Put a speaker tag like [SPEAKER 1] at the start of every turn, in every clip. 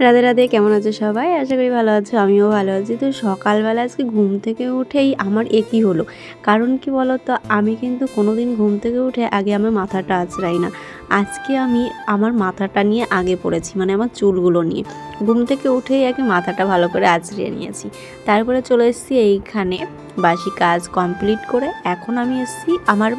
[SPEAKER 1] রাধে রাধে, কেমন আছো সবাই? আশা করি ভালো আছো, আমিও ভালো আছি। তো সকালবেলা আজকে ঘুম থেকে উঠেই আমার একই হলো। কারণ কি বলো তো, আমি কিন্তু কোনোদিন ঘুম থেকে উঠে আগে আমার মাথাটা আঁচড়াই না। আজকে আমি আমার মাথাটা নিয়ে আগে পড়েছি, মানে আমার চুলগুলো নিয়ে। ঘুম থেকে উঠেই আগে মাথাটা ভালো করে আঁচড়িয়ে নিয়েছি। তারপরে চলে এসেছি এইখানে বাসি কাজ কমপ্লিট করে। এখন আমি এসেছি আমার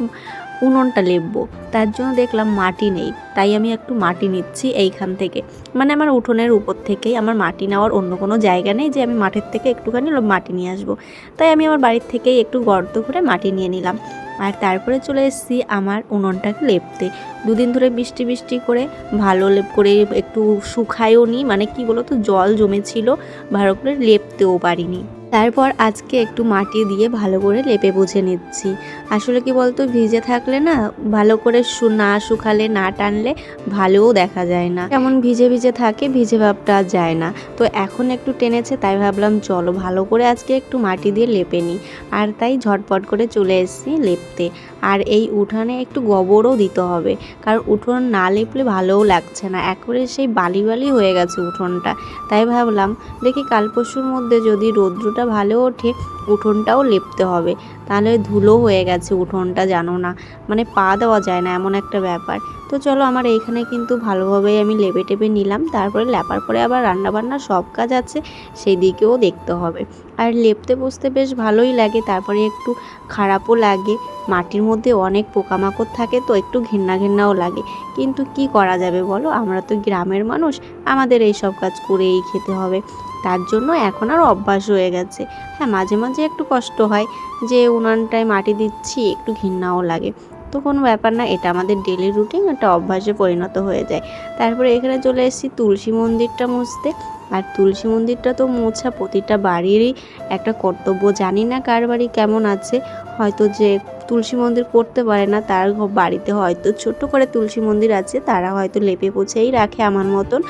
[SPEAKER 1] উনুনটা লেপবো। তার জন্য দেখলাম মাটি নেই, তাই আমি একটু মাটি নিচ্ছি এইখান থেকে। মানে আমার উঠোনের উপর থেকেই, আমার মাটি নেওয়ার অন্য কোনো জায়গা নেই যে আমি মাঠের থেকে একটুখানি মাটি নিয়ে আসবো। তাই আমি আমার বাড়ির থেকেই একটু গর্ত করে মাটি নিয়ে নিলাম। আর তারপরে চলে এসেছি আমার উনুনটাকে লেপতে। দুদিন ধরে বৃষ্টি বৃষ্টি করে ভালো লেপ করে একটু শুকায়ও নি, মানে কি বলো তো, জল জমেছিল, ভালো করে লেপতেও পারিনি। তারপর আজকে একটু মাটি দিয়ে ভালো করে লেপে বুঝে নিচ্ছি। আসলে কি বলতো, ভিজে থাকলে না ভালো করে না শুকালে না টানলে ভালোও দেখা যায় না, যেমন ভিজে ভিজে থাকে, ভিজে ভাবটা যায় না। তো এখন একটু টেনেছে, তাই ভাবলাম চলো ভালো করে আজকে একটু মাটি দিয়ে লেপে নিই। আর তাই ঝটপট করে চলে এসেছি লেপতে। আর এই উঠানে একটু গোবরও দিতে হবে, কারণ উঠোন না লেপলে ভালোও লাগছে না, একবারে সেই বালি বালি হয়ে গেছে উঠোনটা। তাই ভাবলাম দেখি কাল পরশুর মধ্যে যদি রৌদ্রটা ভালো ওঠে, উঠোনটাও লেপতে হবে। তাহলে ধুলো হয়ে গেছে উঠোনটা, জানো না, মানে পা দেওয়া যায় না, এমন একটা ব্যাপার। তো চলো, আমার এইখানে কিন্তু ভালোভাবেই আমি লেপে টেপে নিলাম। তারপরে লেপার পরে আবার রান্নাবান্না সব কাজ আছে, সেই দিকেও দেখতে হবে। আর লেপতে বসতে বেশ ভালোই লাগে, তারপরে একটু খারাপও লাগে। মাটির মধ্যে অনেক পোকামাকড় থাকে, তো একটু ঘেন্না ঘেন্নাও লাগে। কিন্তু কি করা যাবে বলো, আমরা তো গ্রামের মানুষ, আমাদের এই সব কাজ করেই খেতে হবে। তার জন্য এখন আর অভ্যাস হয়ে গেছে। হ্যাঁ, মাঝে মাঝে একটু কষ্ট হয় যে উনানটায় মাটি দিচ্ছি, একটু ঘৃণাও লাগে। তো কোনো ব্যাপার না, এটা আমাদের ডেলি রুটিন, একটা অভ্যাসে পরিণত হয়ে যায়। তারপরে এখানে চলে এসেছি তুলসী মন্দিরটা মুছতে। আর তুলসী মন্দিরটা তো মোছা প্রতিটা বাড়িরই একটা কর্তব্য। জানি না কার বাড়ি কেমন আছে, হয়তো যে তুলসী মন্দির করতে পারে না, তার বাড়িতে হয়তো ছোট্ট করে তুলসী মন্দির আছে, তারা হয়তো লেপে পোছেই রাখে আমার মতন।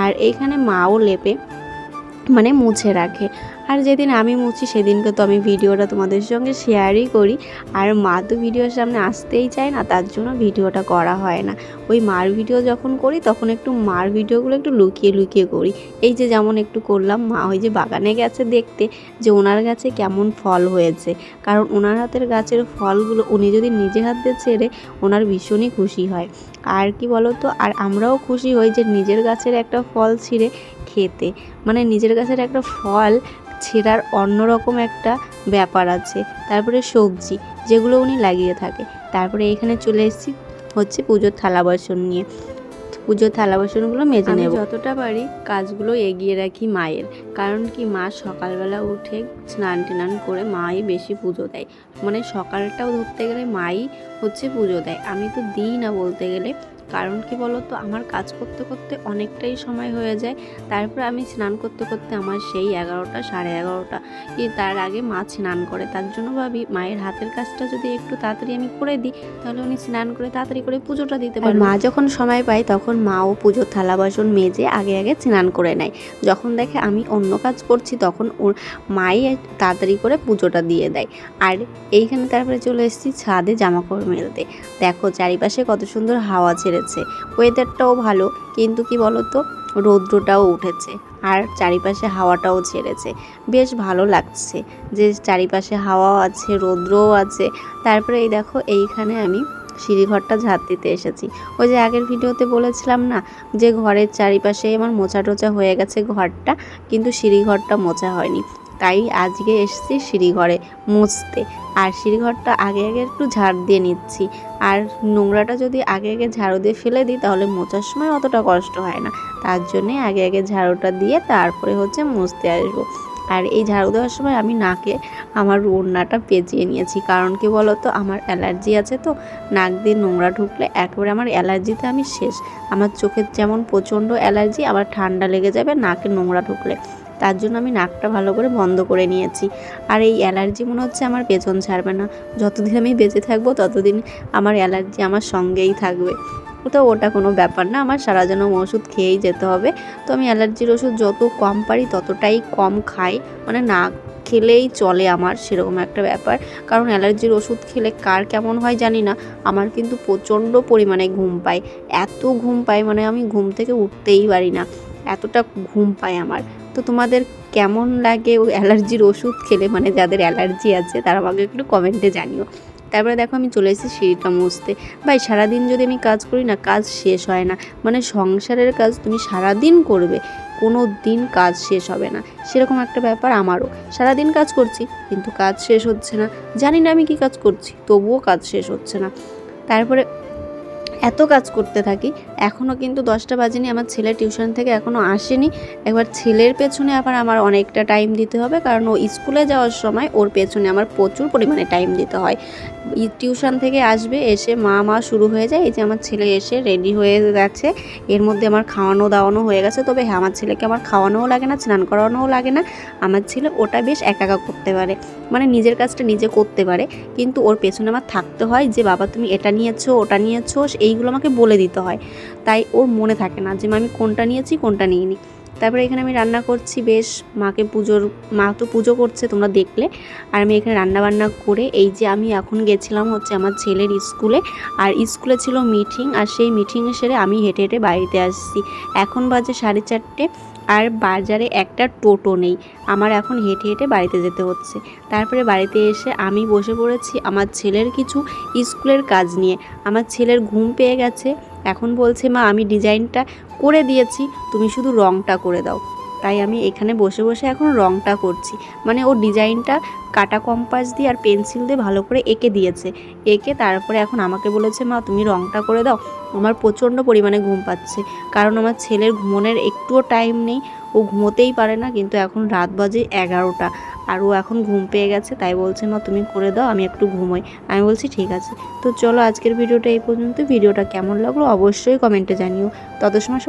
[SPEAKER 1] আর এইখানে মাও লেপে, মানে মুছে রাখে। আর যেদিন আমি মুছি সেদিনকে তো আমি ভিডিওটা তোমাদের সঙ্গে শেয়ারই করি। আর মা তো ভিডিওর সামনে আসতেই চায় না, তার জন্য ভিডিওটা করা হয় না। ওই মার ভিডিও যখন করি তখন একটু মার ভিডিওগুলো একটু লুকিয়ে লুকিয়ে করি। এই যে যেমন একটু করলাম, মা ওই যে বাগানে গেছে দেখতে যে ওনার গাছে কেমন ফল হয়েছে, কারণ ওনার হাতের গাছের ফলগুলো উনি যদি নিজে হাত দিয়ে ছেড়ে, ওনার ভীষণই খুশি হয়। আর কি বলো তো, আর আমরাও খুশি হই যে নিজের গাছের একটা ফল ছিঁড়ে খেতে, মানে নিজের গাছের একটা ফল ছেঁড়ার অন্যরকম একটা ব্যাপার আছে। তারপরে সবজি যেগুলো উনি লাগিয়ে থাকে। তারপরে এখানে চলে এসেছি হচ্ছে পুজোর থালা বাসন নিয়ে। পুজোর থালা বাসনগুলো মেজে নেব। যতটা পারি কাজগুলো এগিয়ে রাখি মায়ের, কারণ কি মা সকালবেলা উঠে স্নান টান করে মাই বেশি পুজো দেয়। মানে সকালটাও ধরতে গেলে মাই হচ্ছে পুজো দেয়, আমি তো দিই না বলতে গেলে। কারণ কি বলো তো, আমার কাজ করতে করতে অনেকটাই সময় হয়ে যায়। তারপর আমি স্নান করতে করতে আমার সেই 11টা 11:30, কি তার আগে মা স্নান করে। তার জন্য ভাবি মায়ের হাতের কাজটা যদি একটু তাড়াতাড়ি আমি করে দিই, তাহলে উনি স্নান করে তাড়াতাড়ি করে পুজোটা দিতে পারবে। মা যখন সময় পায় তখন মাও পুজোর থালা বাসন মেজে আগে আগে স্নান করে নেয়। যখন দেখে আমি অন্য কাজ করছি, তখন ওর মাই তাড়াতাড়ি করে পুজোটা দিয়ে দেয়। আর এইখানে তারপরে চলে এসেছি ছাদে জামাকাপড় মেলতে। দেখো চারিপাশে কত সুন্দর হাওয়া ছেড়েছে, ওয়েদারটাও ভালো, কিন্তু কি বলো তো, রৌদ্রটাও উঠেছে আর চারিপাশে হাওয়াটাও ছেড়েছে। বেশ ভালো লাগছে যে চারিপাশে হাওয়াও আছে, রৌদ্রও আছে। তারপরে এই দেখো, এইখানে আমি সিঁড়িঘরটা ঝাঁট দিতে এসেছি। ওই যে আগের ভিডিওতে বলেছিলাম না যে ঘরের চারিপাশে আমার মোছা টোচা হয়ে গেছে ঘরটা, কিন্তু সিঁড়িঘরটা মোছা হয়নি। তাই আজকে এসেছি সিঁড়িঘরে মুছতে। আর সিঁড়িঘরটা আগে আগে একটু ঝাড় দিয়ে নিচ্ছি। আর নোংরাটা যদি আগে আগে ঝাড়ু দিয়ে ফেলে দিই, তাহলে মোছার সময় অতটা কষ্ট হয় না। তার জন্যে আগে আগে ঝাড়ুটা দিয়ে তারপরে হচ্ছে মুছতে আসবো। আর এই ঝাড়ু দেওয়ার সময় আমি নাকে আমার ওড়নাটা পেঁচিয়ে নিয়েছি, কারণ কি বলো তো, আমার অ্যালার্জি আছে, তো নাক দিয়ে নোংরা ঢুকলে একেবারে আমার অ্যালার্জিতে আমি শেষ। আমার চোখের যেমন প্রচণ্ড অ্যালার্জি, আবার ঠান্ডা লেগে যাবে নাকে নোংরা ঢুকলে। তার জন্য আমি নাকটা ভালো করে বন্ধ করে নিয়েছি। আর এই অ্যালার্জি মনে হচ্ছে আমার পেছন ছাড়বে না, যতদিন আমি বেঁচে থাকবো ততদিন আমার অ্যালার্জি আমার সঙ্গেই থাকবে। তো ওটা কোনো ব্যাপার না, আমার সারা জনম ওষুধ খেয়েই যেতে হবে। তো আমি অ্যালার্জির ওষুধ যত কম পারি ততটাই কম খাই, মানে না খেলেই চলে আমার, সেরকম একটা ব্যাপার। কারণ অ্যালার্জির ওষুধ খেলে কার কেমন হয় জানি না, আমার কিন্তু প্রচণ্ড পরিমাণে ঘুম পায়, এত ঘুম পায় মানে আমি ঘুম থেকে উঠতেই পারি না। এতটা ঘুম পায় আমার। তো তোমাদের কেমন লাগে ওই অ্যালার্জির ওষুধ খেলে, মানে যাদের অ্যালার্জি আছে তারা আমাকে একটু কমেন্টে জানিও। তারপরে দেখো আমি চলে এসেছি সিঁড়িটা মুছতে। ভাই সারাদিন যদি আমি কাজ করি না, কাজ শেষ হয় না। মানে সংসারের কাজ তুমি সারাদিন করবে, কোনো দিন কাজ শেষ হবে না, সেরকম একটা ব্যাপার আমারও। সারাদিন কাজ করছি কিন্তু কাজ শেষ হচ্ছে না, জানি না আমি কী কাজ করছি, তবুও কাজ শেষ হচ্ছে না। তারপরে এত কাজ করতে থাকি, এখনও কিন্তু 10টা বাজেনি, আমার ছেলে টিউশন থেকে এখনও আসেনি। একবার ছেলের পেছনে আবার আমার অনেকটা টাইম দিতে হবে, কারণ ও স্কুলে যাওয়ার সময় ওর পেছনে আমার প্রচুর পরিমাণে টাইম দিতে হয়। টিউশন থেকে আসবে, এসে মা শুরু হয়ে যায়। এই যে আমার ছেলে এসে রেডি হয়ে গেছে, এর মধ্যে আমার খাওয়ানো দাওয়ানো হয়ে গেছে। তবে হ্যাঁ, আমার ছেলেকে আমার খাওয়ানোও লাগে না, স্নান করানোও লাগে না। আমার ছেলে ওটা বেশ একা একা করতে পারে, মানে নিজের কাজটা নিজে করতে পারে। কিন্তু ওর পেছনে আমার থাকতে হয় যে বাবা তুমি এটা নিয়েছো, ওটা নিয়েছো, এইগুলো আমাকে বলে দিতে হয়। তাই ওর মনে থাকে না যে আমি কোনটা নিয়েছি কোনটা নিইনি। তারপরে এখানে আমি রান্না করছি, বেশ মা তো পুজো করছে তোমরা দেখলে। আর আমি এখানে রান্না বান্না করে এই যে আমি এখন গেছিলাম হচ্ছে আমার ছেলের স্কুলে। আর স্কুলে ছিল মিটিং, আর সেই মিটিং সেরে আমি হেঁটে হেঁটে বাড়িতে আসছি। এখন বাজে 4:30, আর বাজারে একটা টোটো নেই, আমার এখন হেঁটে হেঁটে বাড়িতে যেতে হচ্ছে। তারপরে বাড়িতে এসে আমি বসে পড়েছি আমার ছেলের কিছু স্কুলের কাজ নিয়ে। আমার ছেলের ঘুম পেয়ে গেছে, এখন বলছে মা আমি ডিজাইনটা করে দিয়েছি, তুমি শুধু রঙটা করে দাও। তাই আমি এখানে বসে বসে এখন রঙটা করছি। মানে ও ডিজাইনটা কাটা কম্পাস দিয়ে আর পেন্সিল দিয়ে ভালো করে এঁকে দিয়েছে। এঁকে তারপরে এখন আমাকে বলেছে মা তুমি রঙটা করে দাও। আমার প্রচণ্ড পরিমাণে ঘুম পাচ্ছে, কারণ আমার ছেলের ঘুমোনোর একটুও টাইম নেই, ও ঘুমোতেই পারে না। কিন্তু এখন রাত বাজে 11টা, আর ও এখন ঘুম পেয়ে গেছে, তাই বলছে মা তুমি করে দাও, আমি একটু ঘুমোই। আমি বলছি ঠিক আছে। তো চলো আজকের ভিডিওটা এই পর্যন্ত। ভিডিওটা কেমন লাগলো অবশ্যই কমেন্টে জানিও। তত সময়